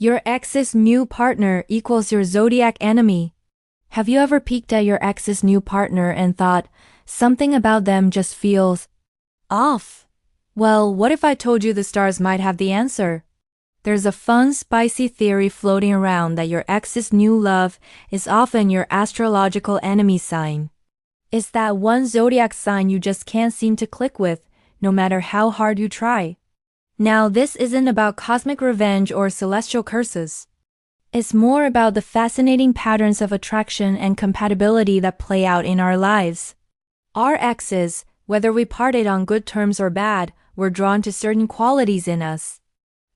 Your ex's new partner equals your zodiac enemy. Have you ever peeked at your ex's new partner and thought, something about them just feels off? Well, what if I told you the stars might have the answer? There's a fun, spicy theory floating around that your ex's new love is often your astrological enemy sign. It's that one zodiac sign you just can't seem to click with, no matter how hard you try. Now, this isn't about cosmic revenge or celestial curses. It's more about the fascinating patterns of attraction and compatibility that play out in our lives. Our exes, whether we parted on good terms or bad, were drawn to certain qualities in us.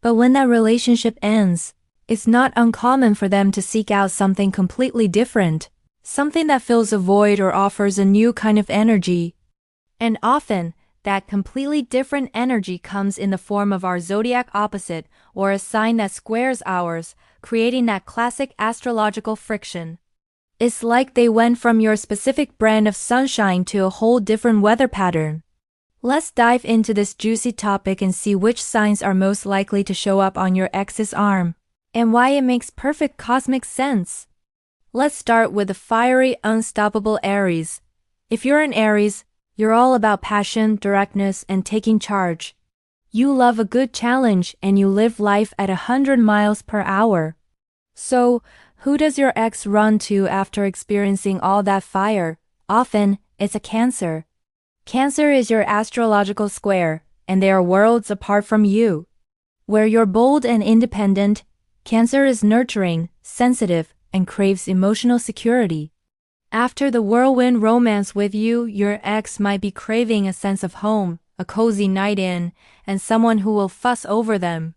But when that relationship ends, it's not uncommon for them to seek out something completely different, something that fills a void or offers a new kind of energy. And often, that completely different energy comes in the form of our zodiac opposite or a sign that squares ours, creating that classic astrological friction. It's like they went from your specific brand of sunshine to a whole different weather pattern. Let's dive into this juicy topic and see which signs are most likely to show up on your ex's arm, and why it makes perfect cosmic sense. Let's start with the fiery, unstoppable Aries. If you're an Aries, you're all about passion, directness, and taking charge. You love a good challenge and you live life at 100 miles per hour. So, who does your ex run to after experiencing all that fire? Often, it's a Cancer. Cancer is your astrological square, and they are worlds apart from you. Where you're bold and independent, Cancer is nurturing, sensitive, and craves emotional security. After the whirlwind romance with you, your ex might be craving a sense of home, a cozy night in, and someone who will fuss over them.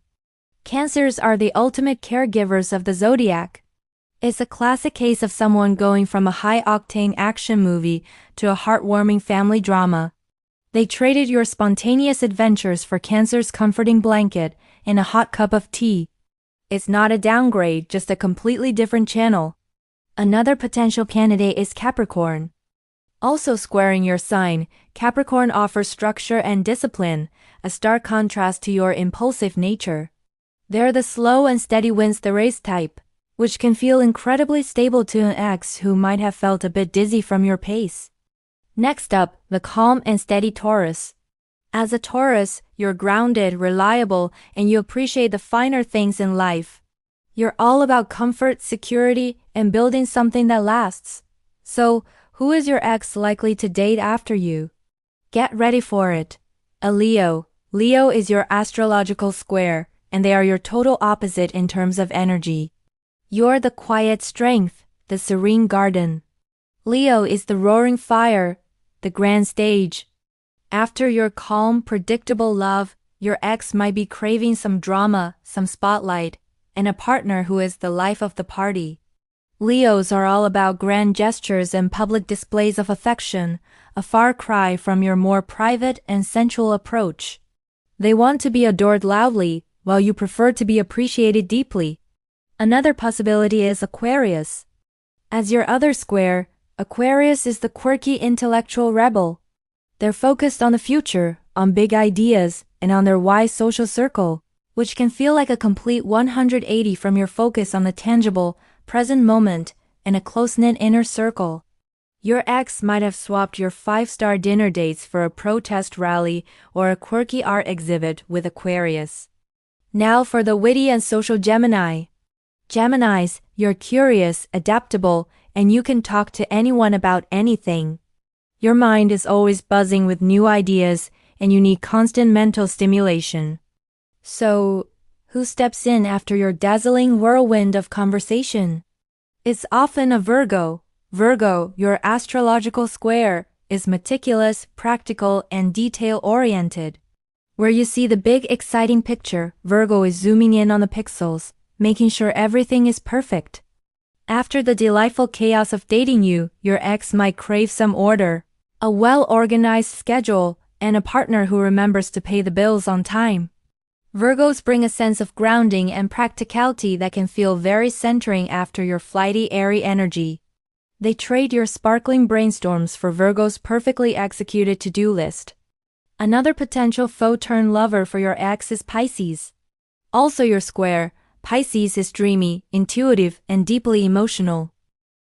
Cancers are the ultimate caregivers of the zodiac. It's a classic case of someone going from a high-octane action movie to a heartwarming family drama. They traded your spontaneous adventures for Cancer's comforting blanket and a hot cup of tea. It's not a downgrade, just a completely different channel. Another potential candidate is Capricorn. Also squaring your sign, Capricorn offers structure and discipline, a stark contrast to your impulsive nature. They're the slow and steady wins the race type, which can feel incredibly stable to an ex who might have felt a bit dizzy from your pace. Next up, the calm and steady Taurus. As a Taurus, you're grounded, reliable, and you appreciate the finer things in life. You're all about comfort, security, and building something that lasts. So, who is your ex likely to date after you? Get ready for it. A Leo. Leo is your astrological square, and they are your total opposite in terms of energy. You're the quiet strength, the serene garden. Leo is the roaring fire, the grand stage. After your calm, predictable love, your ex might be craving some drama, some spotlight, and a partner who is the life of the party. Leos are all about grand gestures and public displays of affection, a far cry from your more private and sensual approach. They want to be adored loudly, while you prefer to be appreciated deeply. Another possibility is Aquarius. As your other square, Aquarius is the quirky intellectual rebel. They're focused on the future, on big ideas, and on their wide social circle, which can feel like a complete 180 from your focus on the tangible, present moment, and a close-knit inner circle. Your ex might have swapped your 5-star dinner dates for a protest rally or a quirky art exhibit with Aquarius. Now for the witty and social Gemini. Geminis, you're curious, adaptable, and you can talk to anyone about anything. Your mind is always buzzing with new ideas, and you need constant mental stimulation. So, who steps in after your dazzling whirlwind of conversation? It's often a Virgo. Virgo, your astrological square, is meticulous, practical, and detail-oriented. Where you see the big, exciting picture, Virgo is zooming in on the pixels, making sure everything is perfect. After the delightful chaos of dating you, your ex might crave some order, a well-organized schedule, and a partner who remembers to pay the bills on time. Virgos bring a sense of grounding and practicality that can feel very centering after your flighty, airy energy. They trade your sparkling brainstorms for Virgo's perfectly executed to-do list. Another potential faux turn lover for your ex is Pisces. Also your square, Pisces is dreamy, intuitive, and deeply emotional.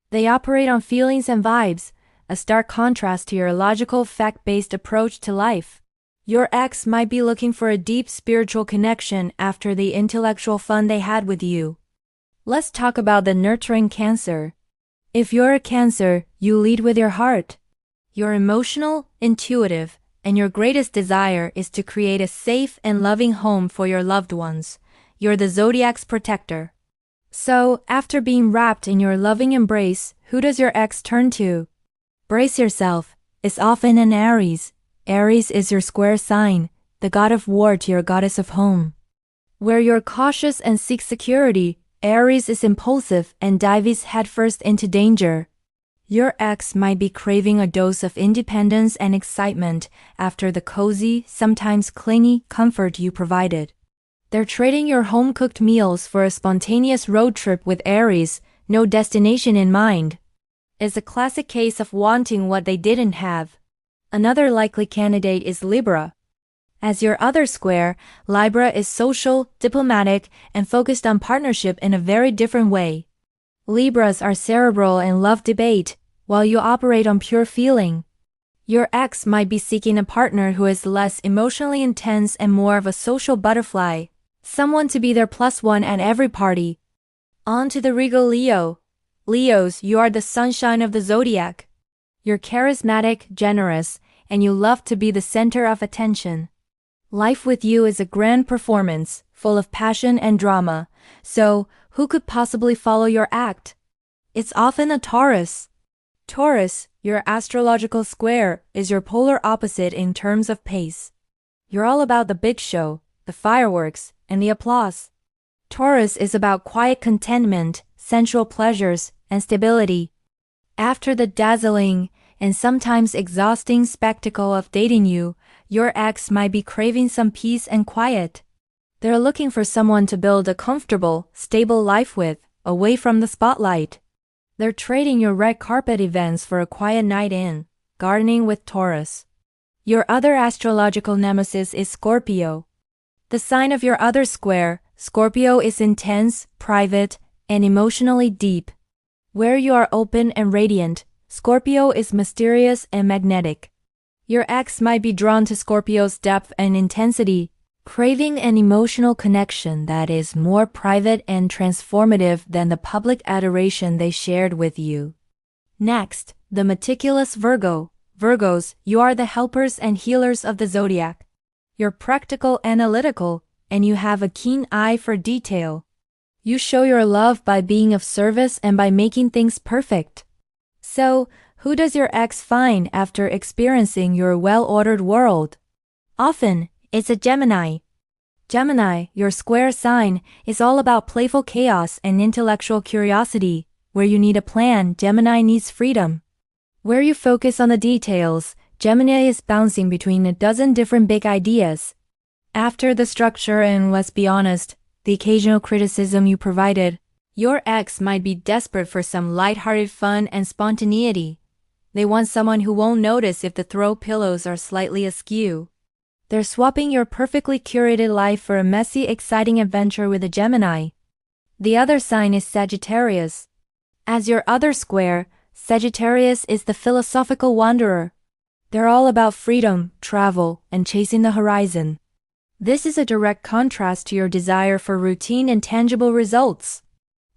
They operate on feelings and vibes, a stark contrast to your logical, fact-based approach to life. Your ex might be looking for a deep spiritual connection after the intellectual fun they had with you. Let's talk about the nurturing Cancer. If you're a Cancer, you lead with your heart. You're emotional, intuitive, and your greatest desire is to create a safe and loving home for your loved ones. You're the Zodiac's protector. So, after being wrapped in your loving embrace, who does your ex turn to? Brace yourself. It's often an Aries. Aries is your square sign, the god of war to your goddess of home. Where you're cautious and seek security, Aries is impulsive and dives headfirst into danger. Your ex might be craving a dose of independence and excitement after the cozy, sometimes clingy, comfort you provided. They're trading your home-cooked meals for a spontaneous road trip with Aries, no destination in mind. It's a classic case of wanting what they didn't have. Another likely candidate is Libra. As your other square, Libra is social, diplomatic, and focused on partnership in a very different way. Libras are cerebral and love debate, while you operate on pure feeling. Your ex might be seeking a partner who is less emotionally intense and more of a social butterfly, someone to be their plus one at every party. On to the regal Leo. Leos, you are the sunshine of the zodiac. You're charismatic, generous, and you love to be the center of attention. Life with you is a grand performance, full of passion and drama, so who could possibly follow your act? It's often a Taurus. Taurus, your astrological square, is your polar opposite in terms of pace. You're all about the big show, the fireworks, and the applause. Taurus is about quiet contentment, sensual pleasures, and stability. After the dazzling and sometimes exhausting spectacle of dating you, your ex might be craving some peace and quiet. They're looking for someone to build a comfortable, stable life with, away from the spotlight. They're trading your red carpet events for a quiet night in, gardening with Taurus. Your other astrological nemesis is Scorpio. The sign of your other square, Scorpio, is intense, private, and emotionally deep. Where you are open and radiant, Scorpio is mysterious and magnetic. Your ex might be drawn to Scorpio's depth and intensity, craving an emotional connection that is more private and transformative than the public adoration they shared with you. Next, the meticulous Virgo. Virgos, you are the helpers and healers of the zodiac. You're practical, analytical, and you have a keen eye for detail. You show your love by being of service and by making things perfect. So, who does your ex find after experiencing your well-ordered world? Often, it's a Gemini. Gemini, your square sign, is all about playful chaos and intellectual curiosity. Where you need a plan, Gemini needs freedom. Where you focus on the details, Gemini is bouncing between a dozen different big ideas. After the structure and, let's be honest, the occasional criticism you provided, your ex might be desperate for some lighthearted fun and spontaneity. They want someone who won't notice if the throw pillows are slightly askew. They're swapping your perfectly curated life for a messy, exciting adventure with a Gemini. The other sign is Sagittarius. As your other square, Sagittarius is the philosophical wanderer. They're all about freedom, travel, and chasing the horizon. This is a direct contrast to your desire for routine and tangible results.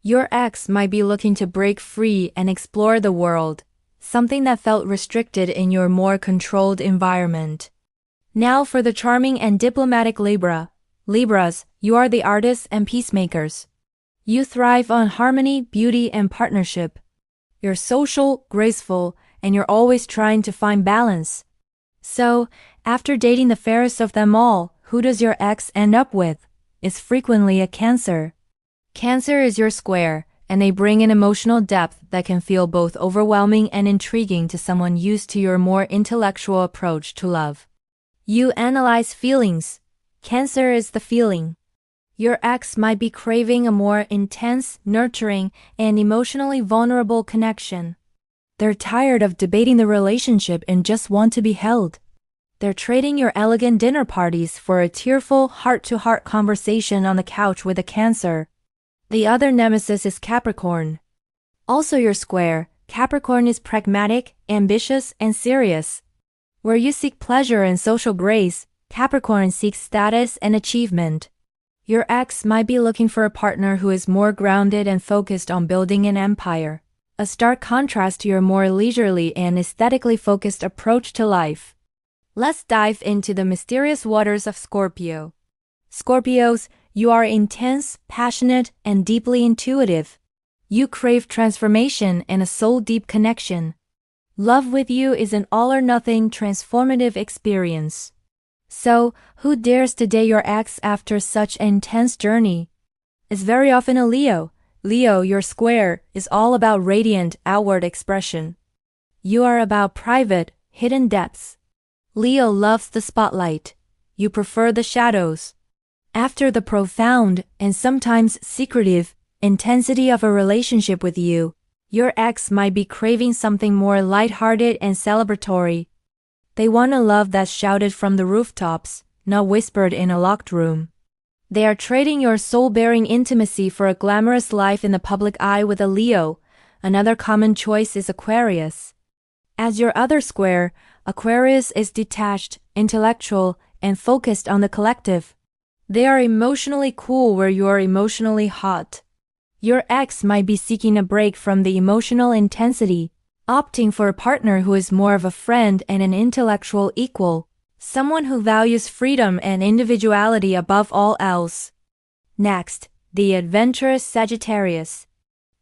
Your ex might be looking to break free and explore the world, something that felt restricted in your more controlled environment. Now for the charming and diplomatic Libra. Libras, you are the artists and peacemakers. You thrive on harmony, beauty, and partnership. You're social, graceful, and you're always trying to find balance. So, after dating the fairest of them all, who does your ex end up with? It's frequently a Cancer. Cancer is your square, and they bring an emotional depth that can feel both overwhelming and intriguing to someone used to your more intellectual approach to love. You analyze feelings. Cancer is the feeling. Your ex might be craving a more intense, nurturing, and emotionally vulnerable connection. They're tired of debating the relationship and just want to be held. They're trading your elegant dinner parties for a tearful, heart-to-heart conversation on the couch with a Cancer. The other nemesis is Capricorn. Also your square, Capricorn is pragmatic, ambitious, and serious. Where you seek pleasure and social grace, Capricorn seeks status and achievement. Your ex might be looking for a partner who is more grounded and focused on building an empire. A stark contrast to your more leisurely and aesthetically focused approach to life. Let's dive into the mysterious waters of Scorpio. Scorpios, you are intense, passionate, and deeply intuitive. You crave transformation and a soul-deep connection. Love with you is an all-or-nothing transformative experience. So, who dares to date your ex after such an intense journey? It's very often a Leo. Leo, your square, is all about radiant, outward expression. You are about private, hidden depths. Leo loves the spotlight. You prefer the shadows. After the profound, and sometimes secretive, intensity of a relationship with you, your ex might be craving something more lighthearted and celebratory. They want a love that's shouted from the rooftops, not whispered in a locked room. They are trading your soul-bearing intimacy for a glamorous life in the public eye with a Leo. Another common choice is Aquarius. As your other square, Aquarius is detached, intellectual, and focused on the collective. They are emotionally cool where you are emotionally hot. Your ex might be seeking a break from the emotional intensity, opting for a partner who is more of a friend and an intellectual equal, someone who values freedom and individuality above all else. Next, the adventurous Sagittarius.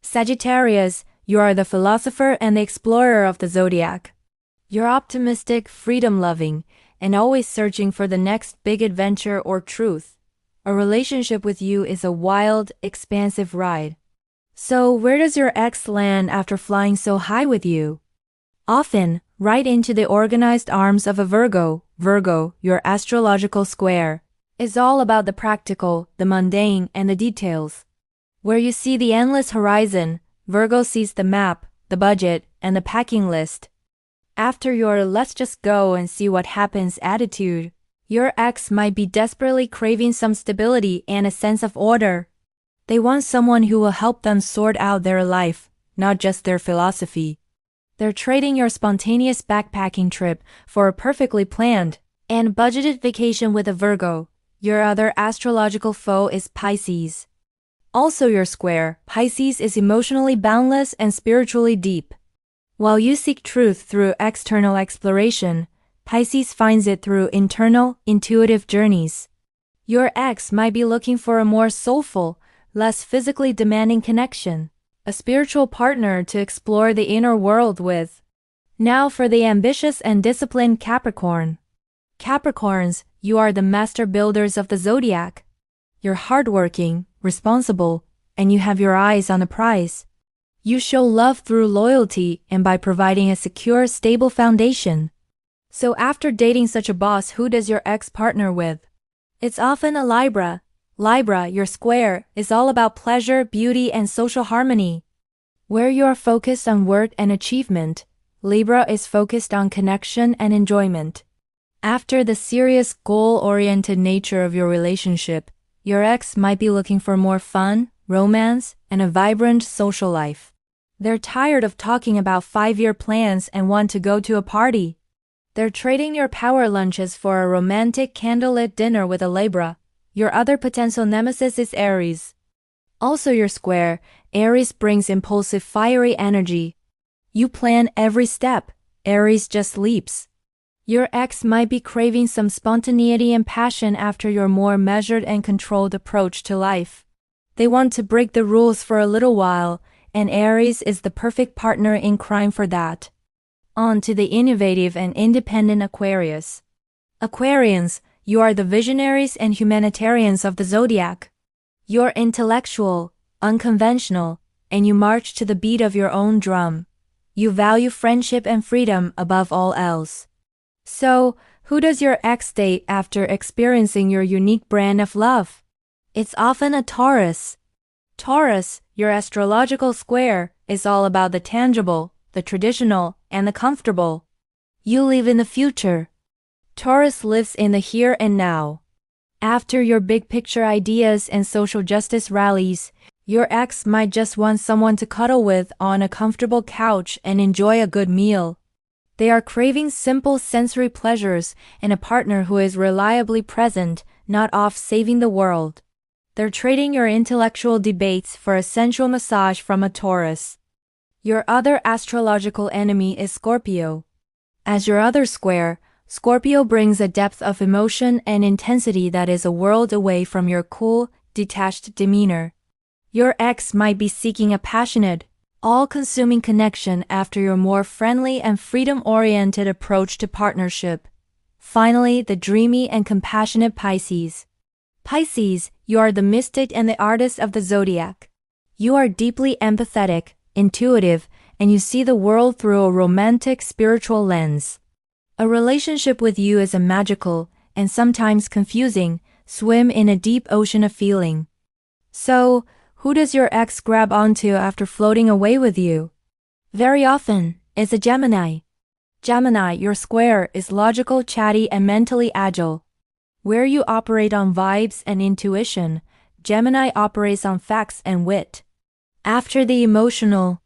Sagittarius, you are the philosopher and the explorer of the Zodiac. You're optimistic, freedom-loving, and always searching for the next big adventure or truth. A relationship with you is a wild, expansive ride. So, where does your ex land after flying so high with you? Often, right into the organized arms of a Virgo. Virgo, your astrological square, is all about the practical, the mundane, and the details. Where you see the endless horizon, Virgo sees the map, the budget, and the packing list. After your let's just go and see what happens attitude, your ex might be desperately craving some stability and a sense of order. They want someone who will help them sort out their life, not just their philosophy. They're trading your spontaneous backpacking trip for a perfectly planned and budgeted vacation with a Virgo. Your other astrological foe is Pisces. Also your square, Pisces is emotionally boundless and spiritually deep. While you seek truth through external exploration, Pisces finds it through internal, intuitive journeys. Your ex might be looking for a more soulful, less physically demanding connection, a spiritual partner to explore the inner world with. Now for the ambitious and disciplined Capricorn. Capricorns, you are the master builders of the Zodiac. You're hardworking, responsible, and you have your eyes on the prize. You show love through loyalty and by providing a secure, stable foundation. So after dating such a boss, who does your ex partner with? It's often a Libra. Libra, your square, is all about pleasure, beauty, and social harmony. Where you are focused on work and achievement, Libra is focused on connection and enjoyment. After the serious, goal-oriented nature of your relationship, your ex might be looking for more fun, romance, and a vibrant social life. They're tired of talking about 5-year plans and want to go to a party. They're trading your power lunches for a romantic candlelit dinner with a Libra. Your other potential nemesis is Aries. Also your square, Aries brings impulsive, fiery energy. You plan every step, Aries just leaps. Your ex might be craving some spontaneity and passion after your more measured and controlled approach to life. They want to break the rules for a little while, and Aries is the perfect partner in crime for that. On to the innovative and independent Aquarius. Aquarians, you are the visionaries and humanitarians of the Zodiac. You're intellectual, unconventional, and you march to the beat of your own drum. You value friendship and freedom above all else. So, who does your ex date after experiencing your unique brand of love? It's often a Taurus. Taurus, your astrological square, is all about the tangible, the traditional, and the comfortable. You live in the future. Taurus lives in the here and now. After your big picture ideas and social justice rallies, Your ex might just want someone to cuddle with on a comfortable couch and enjoy a good meal. They are craving simple sensory pleasures and a partner who is reliably present, not off saving the world. They're trading your intellectual debates for a sensual massage from a Taurus. Your other astrological enemy is Scorpio. As your other square, Scorpio brings a depth of emotion and intensity that is a world away from your cool, detached demeanor. Your ex might be seeking a passionate, all-consuming connection after your more friendly and freedom-oriented approach to partnership. Finally, the dreamy and compassionate Pisces. Pisces, you are the mystic and the artist of the zodiac. You are deeply empathetic, intuitive, and you see the world through a romantic, spiritual lens. A relationship with you is a magical, and sometimes confusing, swim in a deep ocean of feeling. So, who does your ex grab onto after floating away with you? Very often, it's a Gemini. Gemini, your square, is logical, chatty, and mentally agile. Where you operate on vibes and intuition, Gemini operates on facts and wit. After the emotional,